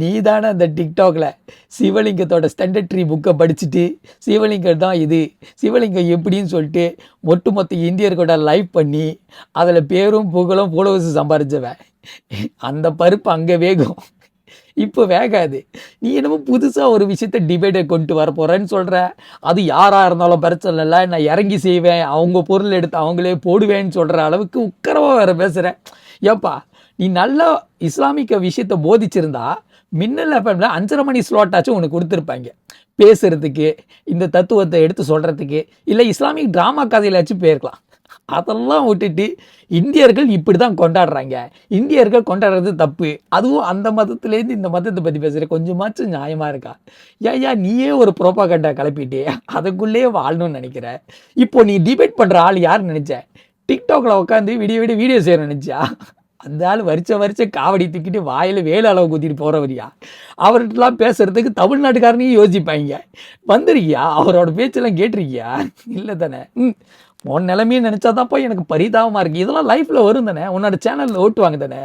நீ தானே அந்த டிக்டாக்ல சிவலிங்கத்தோட ஸ்டாண்டர்ட் ட்ரீ புக்கை படிச்சுட்டு சிவலிங்கம் தான் இது, சிவலிங்கம் எப்படின்னு சொல்லிட்டு ஒட்டுமொத்த இந்தியர்களோட லைவ் பண்ணி அதில் பேரும் புகழும் ஃபாலோவர்ஸ் சம்பாரிச்சவன். அந்த பருப்பு அங்கே வேகும், இப்போ வேகாது. நீ என்னமோ புதுசாக ஒரு விஷயத்த டிபேட்டை கொண்டு வர போகிறேன்னு சொல்கிற. அது யாராக இருந்தாலும் பிரச்சனை இல்லை, நான் இறங்கி செய்வேன், அவங்க பொருள் எடுத்து அவங்களே போடுவேன்னு சொல்கிற அளவுக்கு உக்கரமாக வேறு பேசுகிறேன். ஏப்பா, நீ நல்லா இஸ்லாமிக்க விஷயத்தை போதிச்சிருந்தா மின்னல் எஃப்எம்ல 5:30 மணி ஸ்லாட்டாச்சும் உனக்கு கொடுத்துருப்பாங்க பேசுறதுக்கு, இந்த தத்துவத்தை எடுத்து சொல்கிறதுக்கு, இல்லை இஸ்லாமிக் ட்ராமா கதையிலாச்சும் போயிருக்கலாம். அதெல்லாம் விட்டுட்டு இந்தியர்கள் இப்படி தான் கொண்டாடுறாங்க, இந்தியர்கள் கொண்டாடுறது தப்பு, அதுவும் அந்த மதத்துலேருந்து இந்த மதத்தை பற்றி பேசுகிற கொஞ்சமாச்சும் நியாயமாக இருக்கா? ஏன் நீயே ஒரு ப்ரோபாகண்டா கிளப்பிட்டே அதுக்குள்ளேயே வாழணும்னு நினைக்கிற? இப்போ நீ டிபேட் பண்ணுற ஆள் யார் நினச்ச? டிக்டாக்ல உட்காந்து வீடியோ செய்ய நினச்சா? அந்த ஆள் வருஷ காவடி தூக்கிட்டு வாயில் வேலை அளவு குத்திட்டு போகிறவரியா? அவர்கிட்டலாம் பேசுகிறதுக்கு தமிழ்நாட்டுக்காரனையும் யோசிப்பாங்க. வந்துருக்கியா? அவரோட பேச்செல்லாம் கேட்டிருக்கியா? இல்லை தானே? உன் நிலைமையை நினச்சா தான்ப்பா எனக்கு பரிதாபமாக இருக்குது. இதெல்லாம் லைஃப்பில் வரும் தானே, உன்னோட சேனலில் ஓட்டுவாங்க தானே.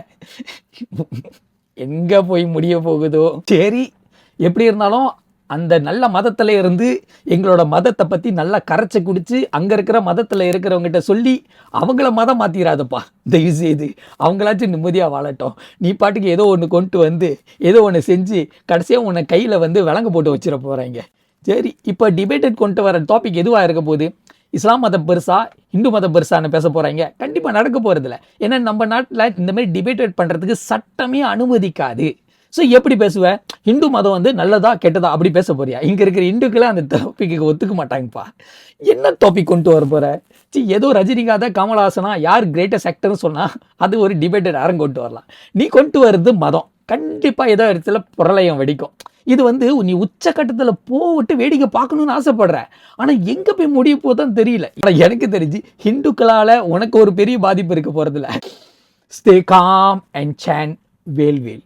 எங்கே போய் முடிய போகுதோ சரி. எப்படி இருந்தாலும் அந்த நல்ல மதத்தில் இருந்து எங்களோட மதத்தை பற்றி நல்லா கரைச்சி குடித்து அங்கே இருக்கிற மதத்தில் இருக்கிறவங்ககிட்ட சொல்லி அவங்கள மதம் மாற்றிடாதப்பா தயவு செய்து. அவங்களாச்சும் நிம்மதியாக வாழட்டும். நீ பாட்டுக்கு ஏதோ ஒன்று கொண்டு வந்து ஏதோ ஒன்று செஞ்சு கடைசியாக உன்னை கையில் விலங்கு போட்டு வச்சிட போகிறாங்க. சரி, இப்போ டிபேட்டட் கொண்டு வர டாபிக் எதுவாக இருக்க போகுது? இஸ்லாம் மதம் பெருசா, இந்து மதம் பெருசான்னு பேச போகிறாங்க. கண்டிப்பாக நடக்க போகிறதில்ல. ஏன்னா நம்ம நாட்டில் இந்தமாதிரி டிபேட்டட் பண்ணுறதுக்கு சட்டமே அனுமதிக்காது. ஸோ எப்படி பேசுவேன்? ஹிந்து மதம் நல்லதா கெட்டதா அப்படி பேச போறியா? இங்கே இருக்கிற இந்துக்களே அந்த டாப்பிக்கு ஒத்துக்க மாட்டாங்கப்பா. என்ன டாபிக் கொண்டு வர போகிற? ஏதோ ரஜினிகாந்த் கமல்ஹாசனா யார் கிரேட்டஸ்ட் ஆக்டர்னு சொன்னால் அது ஒரு டிபேட்டட் யாரும் கொண்டு வரலாம். நீ கொண்டு வர்றது மதம், கண்டிப்பாக ஏதோ இடத்துல பிரளயம் வெடிக்கும். இது நீ உச்சக்கட்டத்தில் போட்டு வேடிக்கை பார்க்கணுன்னு ஆசைப்படுற. ஆனால் எங்கே போய் முடிய போதான் தெரியல. ஆனால் எனக்கு தெரிஞ்சு ஹிந்துக்களால் உனக்கு ஒரு பெரிய பாதிப்பு இருக்க போகிறதில்ல. Stay calm and chant vel Vel.